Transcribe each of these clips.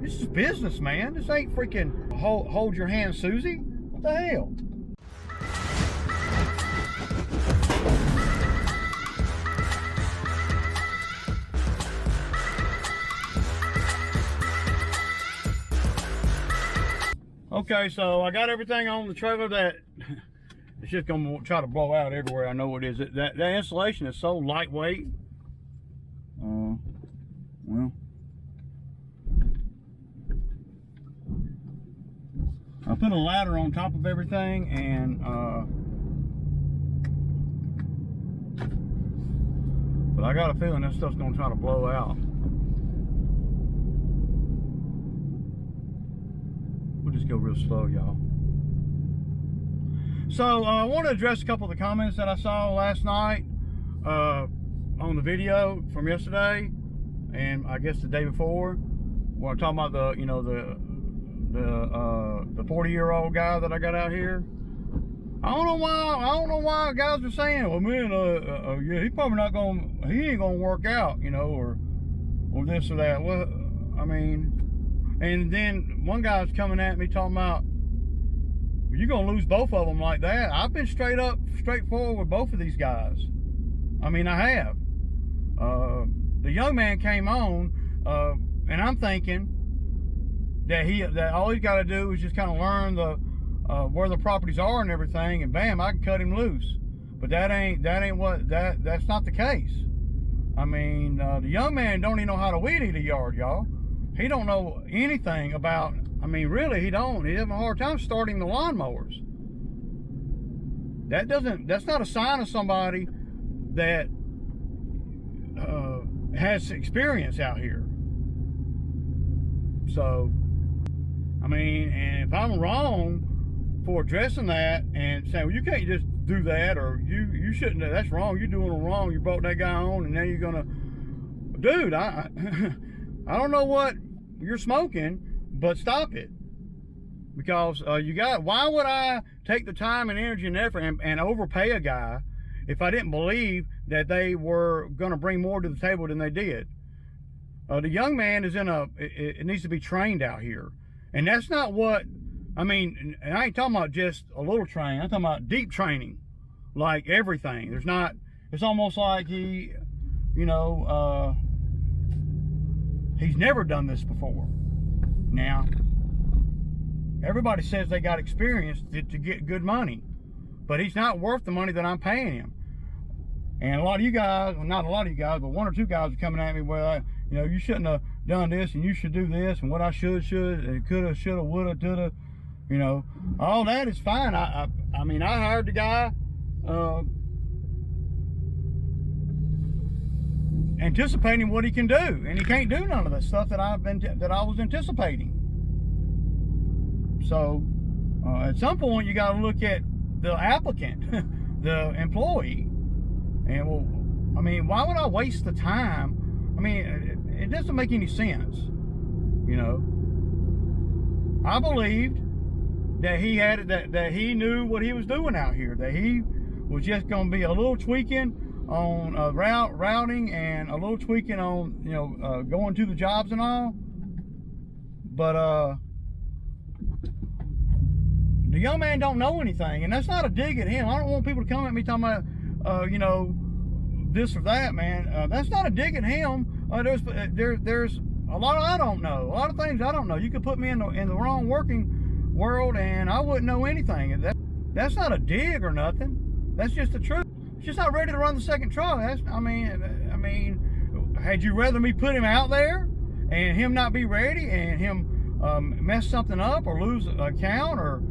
This is business, man. This ain't freaking hold your hand, Susie. What the hell? Okay, so I got everything on the trailer that it's just gonna try to blow out everywhere. I know it is. That insulation is so lightweight. Well, I put a ladder on top of everything, and but I got a feeling that stuff's gonna try to blow out. We'll just go real slow, y'all. So I want to address a couple of the comments that I saw last night on the video from yesterday, and I guess the day before, when I'm talking about the, you know, the 40-year-old guy that I got out here. I don't know why guys are saying, well, man, yeah, he probably not gonna, he ain't gonna work out, you know, or this or that. Well, I mean, and then one guy's coming at me talking about, you're gonna lose both of them like that. I've been straightforward with both of these guys. I mean, I have. The young man came on, and I'm thinking that all he's got to do is just kind of learn the where the properties are and everything, and bam, I can cut him loose. But that's not the case. I mean, the young man don't even know how to weed eat a yard, y'all. He don't know anything about. I mean, really, he don't. He's having a hard time starting the lawnmowers. That's not a sign of somebody that has experience out here. So, I mean, and if I'm wrong for addressing that and saying, well, you can't just do that, or you shouldn't, that's wrong, you're doing it wrong, you brought that guy on, and now you're gonna, dude, I don't know what you're smoking, but stop it. Because why would I take the time and energy and effort and overpay a guy if I didn't believe that they were gonna bring more to the table than they did? The young man is it needs to be trained out here. And that's not what, I mean, and I ain't talking about just a little training, I'm talking about deep training, like everything. It's almost like he, you know, he's never done this before. Now, everybody says they got experience to get good money, but he's not worth the money that I'm paying him. And a lot of you guys, well, not a lot of you guys, but one or two guys are coming at me, well, you know, you shouldn't have done this, and you should do this, and what I should, and coulda, shoulda, woulda, coulda, you know, all that is fine. I mean, I hired the guy anticipating what he can do, and he can't do none of the stuff that I was anticipating. So at some point, you got to look at the applicant, the employee, and well, I mean, why would I waste the time? I mean, it doesn't make any sense, you know. I believed that that he knew what he was doing out here, that he was just going to be a little tweaking on routing and a little tweaking on, you know, going to the jobs and all. But the young man don't know anything, and that's not a dig at him. I don't want people to come at me talking about, you know, this or that, man. That's not a dig at him. There's a lot I don't know. A lot of things I don't know. You could put me in the wrong working world, and I wouldn't know anything. That's not a dig or nothing. That's just the truth. He's just not ready to run the second truck. I mean, had you rather me put him out there and him not be ready and him mess something up or lose a count, or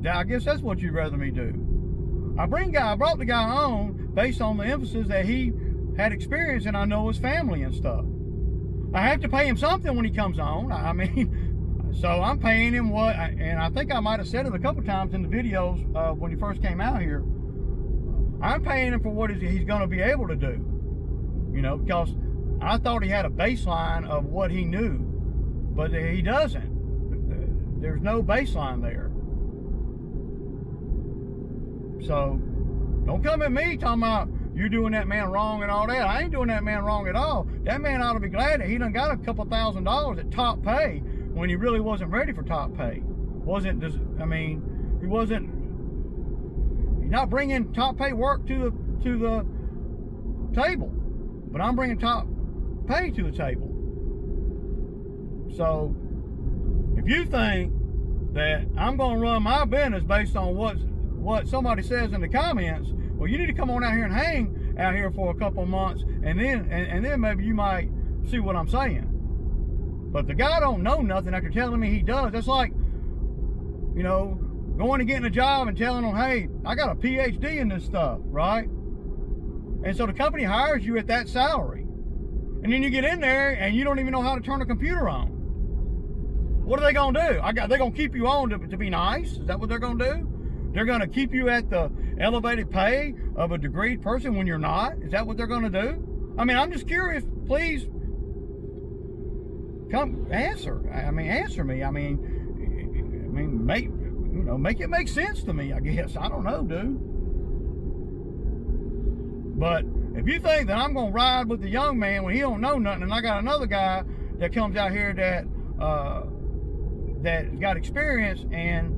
I guess that's what you'd rather me do. I brought the guy on based on the emphasis that he had experience, and I know his family and stuff. I have to pay him something when he comes on. I mean, so I'm paying him what, and I think I might have said it a couple times in the videos when he first came out here. I'm paying him for what he's going to be able to do, you know, because I thought he had a baseline of what he knew, but he doesn't. There's no baseline there. So don't come at me talking about you're doing that man wrong and all that. I ain't doing that man wrong at all. That man ought to be glad that he done got a couple $1,000s at top pay when he really wasn't ready for top pay. He wasn't not bringing top pay work to the table, but I'm bringing top pay to the table. So if you think that I'm going to run my business based on what somebody says in the comments, well, you need to come on out here and hang out here for a couple months, and then maybe you might see what I'm saying. But the guy don't know nothing after telling me he does. That's like, going and getting a job and telling them, hey, I got a PhD in this stuff, right? And so the company hires you at that salary. And then you get in there and you don't even know how to turn a computer on. What are they going to do? They're going to keep you on to be nice? Is that what they're going to do? They're going to keep you at the elevated pay of a degreed person when you're not? Is that what they're going to do? I'm just curious. Please come answer. Answer me. Make it make sense to me, I guess. I don't know, dude. But if you think that I'm going to ride with the young man when he don't know nothing, and I got another guy that comes out here that got experience and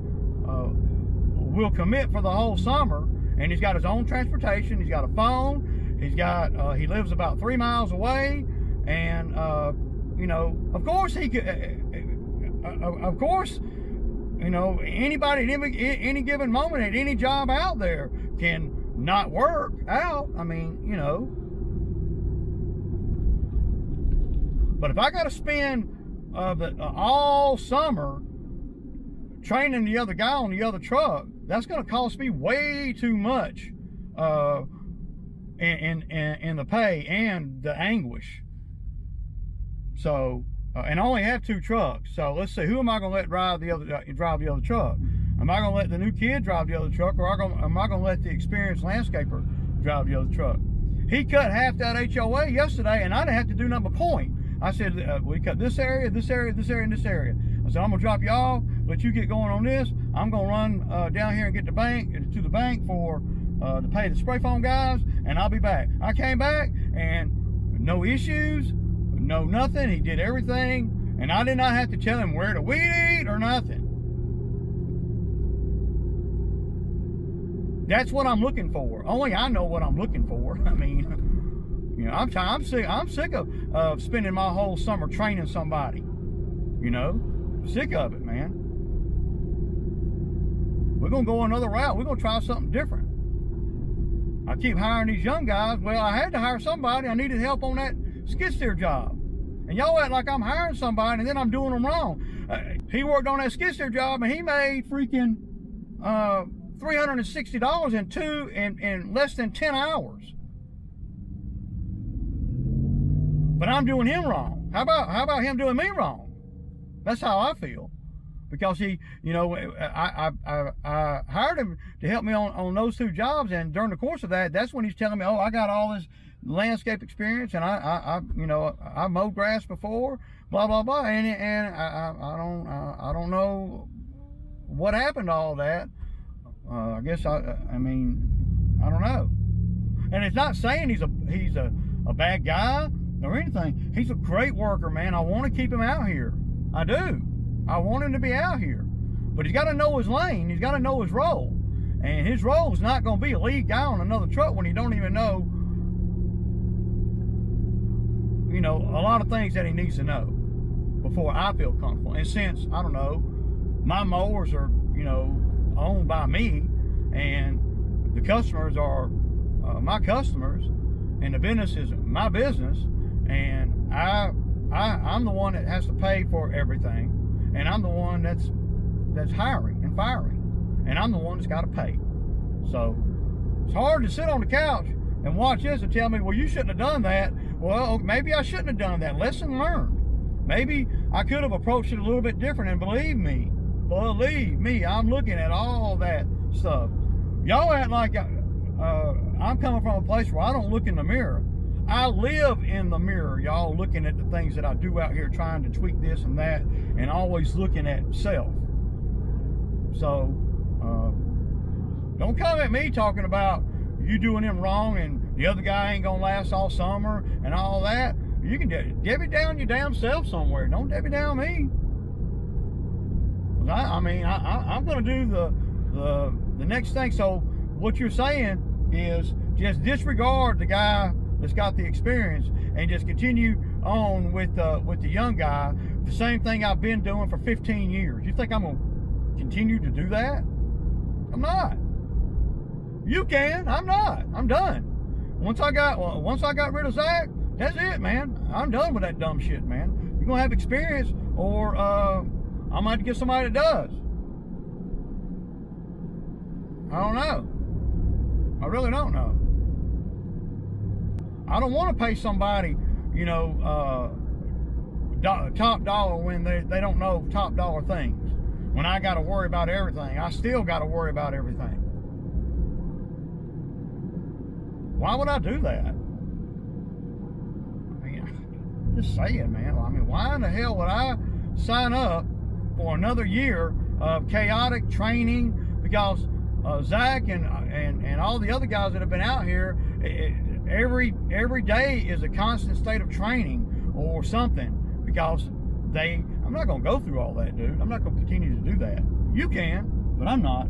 will commit for the whole summer, and he's got his own transportation, he's got a phone, he lives about 3 miles away, and of course he could, anybody at any given moment at any job out there can not work out. But if I got to spend all summer training the other guy on the other truck, that's going to cost me way too much in the pay and the anguish. So, and I only have 2 trucks. So let's see, who am I going to let drive the other truck? Am I going to let the new kid drive the other truck, or am I going to let the experienced landscaper drive the other truck? He cut half that HOA yesterday, and I didn't have to do nothing but point. I said, we cut this area, this area, this area, and this area. I said, I'm going to drop you off, let you get going on this. I'm going to run down here and get to the bank for to pay the spray foam guys, and I'll be back. I came back, and no issues, no nothing. He did everything, and I did not have to tell him where to weed eat or nothing. That's what I'm looking for. Only I know what I'm looking for. I'm sick of spending my whole summer training somebody. Sick of it, man. We're gonna go another route. We're gonna try something different. I keep hiring these young guys. Well, I had to hire somebody. I needed help on that skid steer job. And y'all act like I'm hiring somebody and then I'm doing them wrong. He worked on that skid steer job and he made freaking $360 in less than 10 hours. But I'm doing him wrong. How about him doing me wrong? That's how I feel. Because I hired him to help me on those 2 jobs, and during the course of that, that's when he's telling me, oh, I got all this landscape experience, and I mowed grass before, blah blah blah, and I don't know what happened to all that. I guess I don't know. And it's not saying he's a bad guy or anything. He's a great worker, man. I want to keep him out here. I do. I want him to be out here. But he's got to know his lane. He's got to know his role. And his role is not going to be a lead guy on another truck when he don't even know, a lot of things that he needs to know before I feel comfortable. And since, I don't know, my mowers are, owned by me, and the customers are my customers, and the business is my business, and I'm the one that has to pay for everything, and I'm the one that's hiring and firing, and I'm the one that's got to pay. So it's hard to sit on the couch and watch this and tell me, well, you shouldn't have done that. Well, maybe I shouldn't have done that. Lesson learned. Maybe I could have approached it a little bit different, and believe me, I'm looking at all that stuff. Y'all act like I'm coming from a place where I don't look in the mirror. I live in the mirror, y'all, looking at the things that I do out here, trying to tweak this and that, and always looking at self. So don't come at me talking about you doing him wrong and the other guy ain't gonna last all summer and all that. You can Debbie down your damn self somewhere. Don't Debbie down me. I'm going to do the next thing. So what you're saying is just disregard the guy that's got the experience and just continue on with the young guy. The same thing I've been doing for 15 years. You think I'm going to continue to do that? I'm not. You can. I'm not. I'm done. Once I got rid of Zach, that's it, man. I'm done with that dumb shit, man. You're gonna have experience, or I'm gonna have to get somebody that does. I don't know. I really don't know. I don't want to pay somebody, top dollar when they don't know top dollar things. When I got to worry about everything, I still got to worry about everything. Why would I do that? Just saying, man. Why in the hell would I sign up for another year of chaotic training? Because Zach and all the other guys that have been out here, every day is a constant state of training or something. Because I'm not going to go through all that, dude. I'm not going to continue to do that. You can, but I'm not.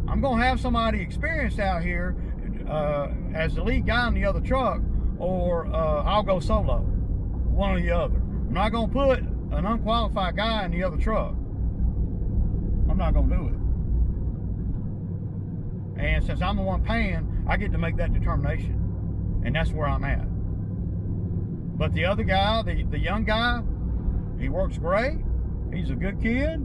I'm going to have somebody experienced out here as the lead guy in the other truck, or I'll go solo, one or the other. I'm not going to put an unqualified guy in the other truck. I'm not going to do it. And since I'm the one paying, I get to make that determination. And that's where I'm at. But the other guy, the young guy, he works great. He's a good kid.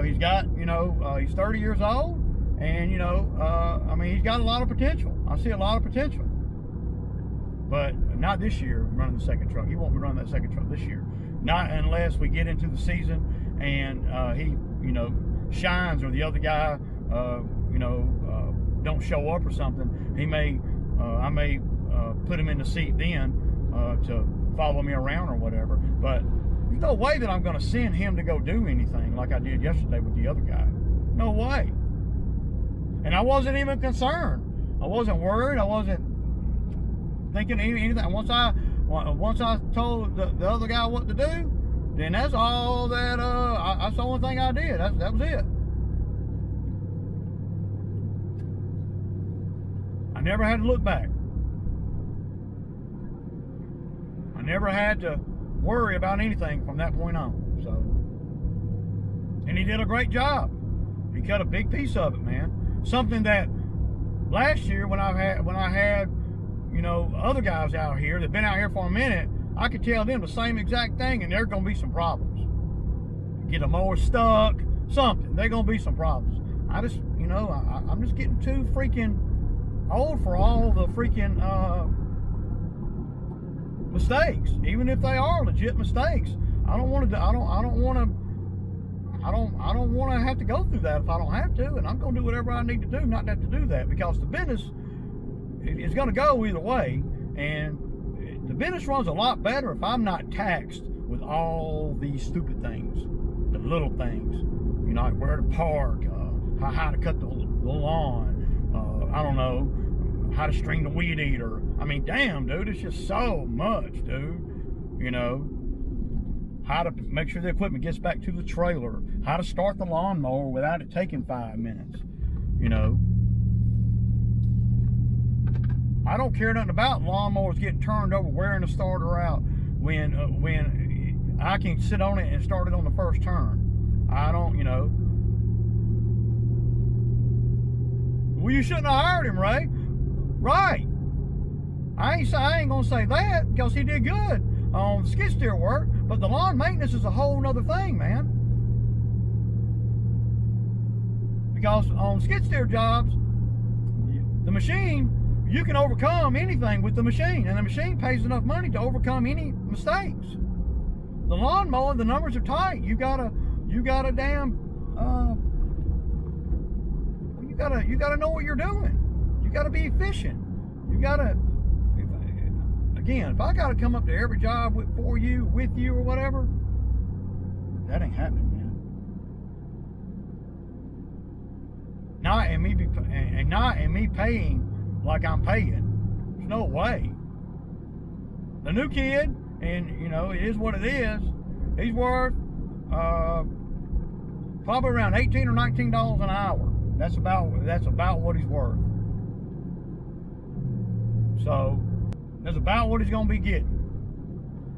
He's got, he's 30 years old. And, he's got a lot of potential. I see a lot of potential. But not this year running the second truck. He won't be running that second truck this year. Not unless we get into the season and he, shines, or the other guy, don't show up or something. I may put him in the seat then to follow me around or whatever. But there's no way that I'm going to send him to go do anything like I did yesterday with the other guy. No way. And I wasn't even concerned. I wasn't worried. I wasn't thinking anything. Once I told the other guy what to do, then that's all that. That's the only thing I did. That was it. I never had to look back. I never had to worry about anything from that point on. So, and he did a great job. He cut a big piece of it, man. Something that last year when I had other guys out here that've been out here for a minute, I could tell them the same exact thing, and there's gonna be some problems. Get a mower stuck, something. There's gonna be some problems. I just, I'm just getting too freaking old for all the freaking mistakes, even if they are legit mistakes. I don't want to have to go through that if I don't have to, and I'm going to do whatever I need to do not to have to do that, because the business is going to go either way, and the business runs a lot better if I'm not taxed with all these stupid things, the little things, like where to park, how to cut the lawn, I don't know, how to string the weed eater. Damn, dude, it's just so much, dude. How to make sure the equipment gets back to the trailer, how to start the lawnmower without it taking 5 minutes. I don't care nothing about lawnmowers getting turned over, wearing the starter out when I can sit on it and start it on the first turn. I don't, Well, you shouldn't have hired him, Ray. Right. I ain't gonna say that, because he did good on the skid steer work, but the lawn maintenance is a whole nother thing, man. Because on skid steer jobs, the machine, you can overcome anything with the machine, and the machine pays enough money to overcome any mistakes. The lawnmower, the numbers are tight. You gotta damn, you gotta know what you're doing. You gotta be efficient. You gotta. Again, if I got to come up to every job with you, or whatever, that ain't happening, man. Not in me paying like I'm paying. There's no way. The new kid, and it is what it is. He's worth probably around $18 or $19 an hour. That's about what he's worth. So that's about what he's going to be getting.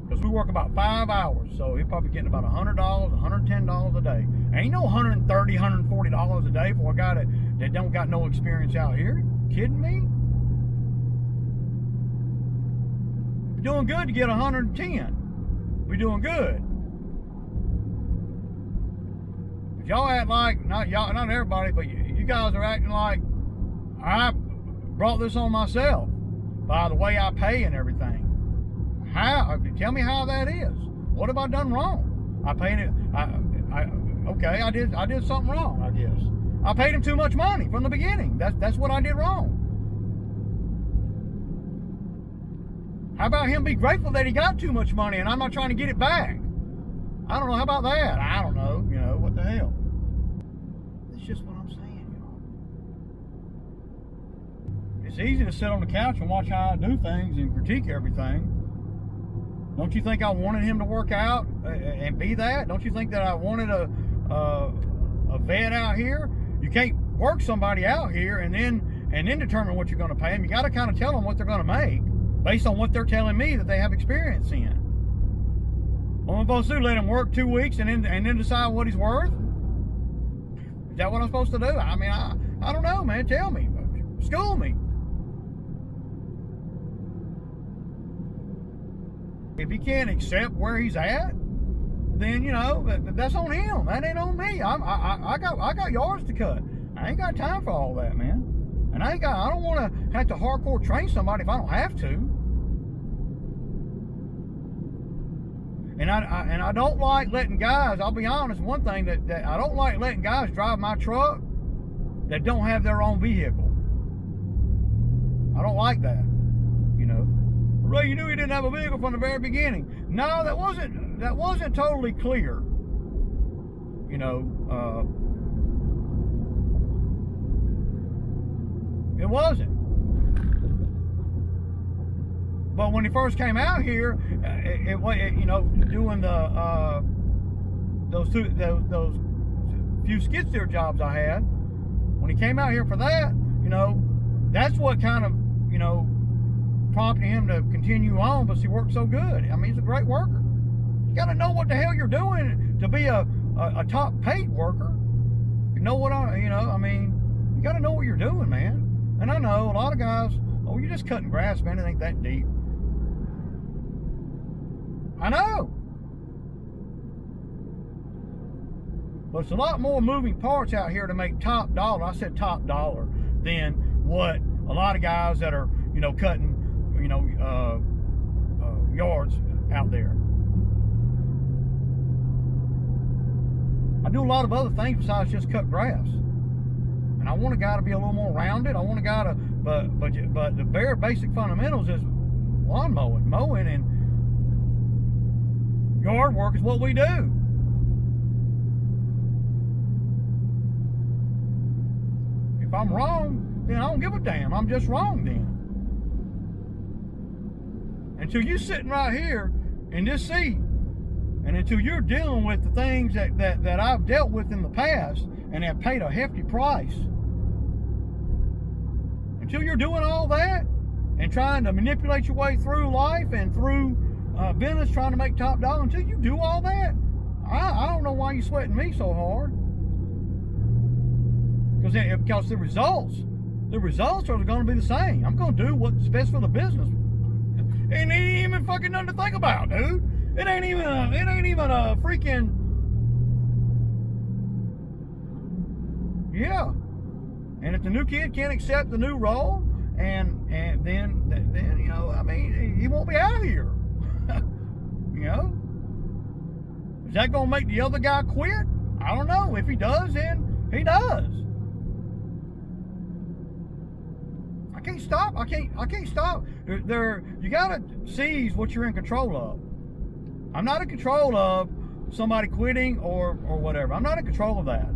Because we work about 5 hours, so he's probably getting about $100, $110 a day. Ain't no $130, $140 a day for a guy that don't got no experience out here. You kidding me? We're doing good to get 110. We're doing good. But y'all act like, not everybody, but you guys are acting like I brought this on myself by the way I pay and everything. How? Tell me how that is. What have I done wrong? I paid it. Okay, I did something wrong, I guess. I paid him too much money from the beginning. That's what I did wrong. How about him be grateful that he got too much money and I'm not trying to get it back? I don't know. How about that? I don't know. You know, what the hell? It's just what I'm saying, y'all. It's easy to sit on the couch and watch how I do things and critique everything. Don't you think I wanted him to work out and be that? Don't you think that I wanted a vet out here? You can't work somebody out here and then determine what you're going to pay them. You got to kind of tell them what they're going to make based on what they're telling me that they have experience in. What am I supposed to do? Let him work 2 weeks and then decide what he's worth? Is that what I'm supposed to do? I mean, I don't know, man. Tell me. School me. If he can't accept where he's at, then, you know, that's on him. That ain't on me. I got yards to cut. I ain't got time for all that, man. And I don't want to have to hardcore train somebody if I don't have to. And I don't like letting guys, I'll be honest, one thing that I don't like letting guys drive my truck that don't have their own vehicle. I don't like that, you know. Ray, you knew he didn't have a vehicle from the very beginning. No, that wasn't totally clear. You know, it wasn't. But when he first came out here, you know, doing those few skid steer jobs I had, when he came out here for that, you know, that's what kind of, you know, prompted him to continue on, but he worked so good. I mean, he's a great worker. You got to know what the hell you're doing to be a top paid worker. You know what I mean, you got to know what you're doing, man. And I know a lot of guys, oh, you're just cutting grass, man. It ain't that deep. I know. But it's a lot more moving parts out here to make top dollar. I said top dollar than what a lot of guys that are, you know, cutting, you know, yards out there. I do a lot of other things besides just cut grass. And I want a guy to be a little more rounded. I want a guy to, but the bare basic fundamentals is lawn mowing and yard work is what we do. If I'm wrong, then I don't give a damn. I'm just wrong then. Until you're sitting right here in this seat, and until you're dealing with the things that I've dealt with in the past and have paid a hefty price, until you're doing all that and trying to manipulate your way through life and through business, trying to make top dollar, until you do all that, I don't know why you're sweating me so hard. Because the results are going to be the same. I'm going to do what's best for the business. It ain't even fucking nothing to think about, dude. It ain't even a freaking, yeah. And if the new kid can't accept the new role, and then you know, I mean, he won't be out here. You know, is that gonna make the other guy quit? I don't know. If he does, then he does. I can't stop. I can't stop. You gotta seize what you're in control of. I'm not in control of somebody quitting or whatever. I'm not in control of that.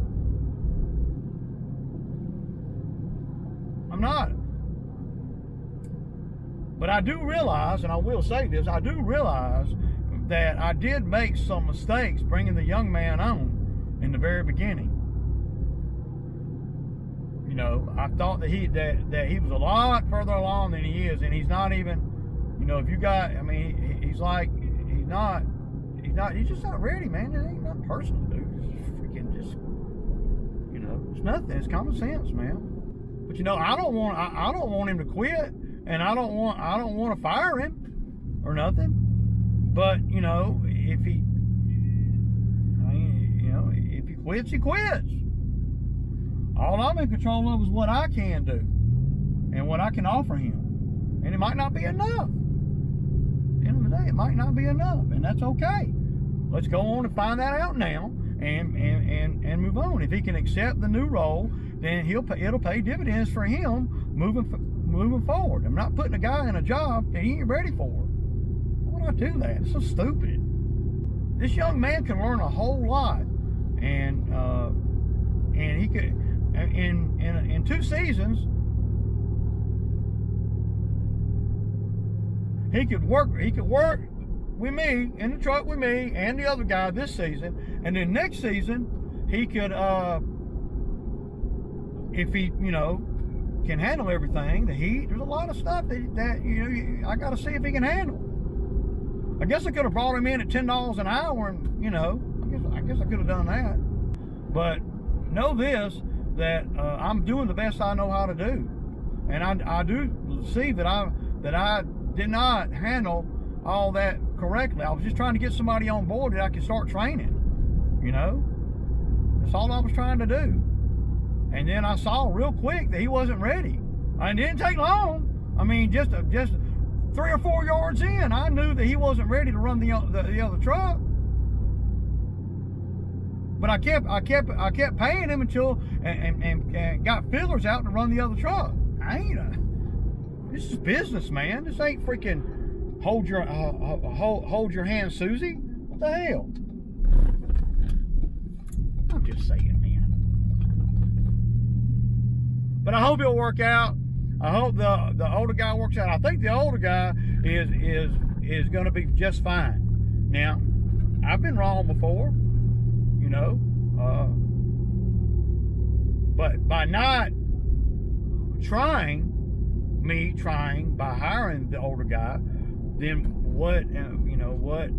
I'm not. But I do realize, and I will say this, I do realize that I did make some mistakes bringing the young man on in the very beginning. You know, I thought that he was a lot further along than he is, and he's not even, you know, if you got, I mean, he's just not ready, man. It ain't nothing personal, dude. It's freaking just, you know, it's nothing. It's common sense, man. But you know, I don't want him to quit, and I don't want to fire him or nothing. But you know, if he quits, he quits. All I'm in control of is what I can do and what I can offer him. And it might not be enough. At the end of the day, it might not be enough, and that's okay. Let's go on and find that out now and move on. If he can accept the new role, then it'll pay dividends for him moving forward. I'm not putting a guy in a job that he ain't ready for. Why would I do that? It's so stupid. This young man can learn a whole lot, and he could in 2 seasons he could work with me in the truck with me and the other guy this season, and then next season he could if he, you know, can handle everything, the heat. There's a lot of stuff that you know, I got to see if he can handle. I guess I could have brought him in at $10 an hour, and you know, I guess I could have done that. But know this, that I'm doing the best I know how to do, and I do see that I did not handle all that correctly. I was just trying to get somebody on board that I could start training. You know, that's all I was trying to do. And then I saw real quick that he wasn't ready. And it didn't take long. I mean, just 3 or 4 yards in, I knew that he wasn't ready to run the other truck. But I kept paying him until and got fillers out to run the other truck. This is business, man. This ain't freaking hold your hand, Susie. What the hell? I'm just saying, man. But I hope it'll work out. I hope the older guy works out. I think the older guy is going to be just fine. Now, I've been wrong before, you know, but by not trying by hiring the older guy, then what? You know what?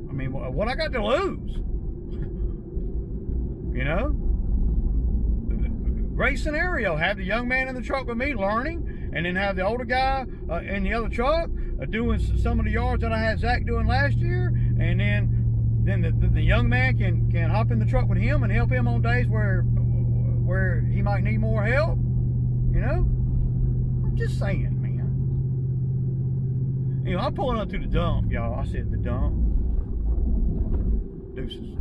I mean, what I got to lose? You know. Great scenario. Have the young man in the truck with me learning, and then have the older guy in the other truck doing some of the yards that I had Zach doing last year, and then the young man can hop in the truck with him and help him on days where he might need more help. You know, I'm just saying, man. You know, I'm pulling up to the dump, y'all. I said the dump. Deuces.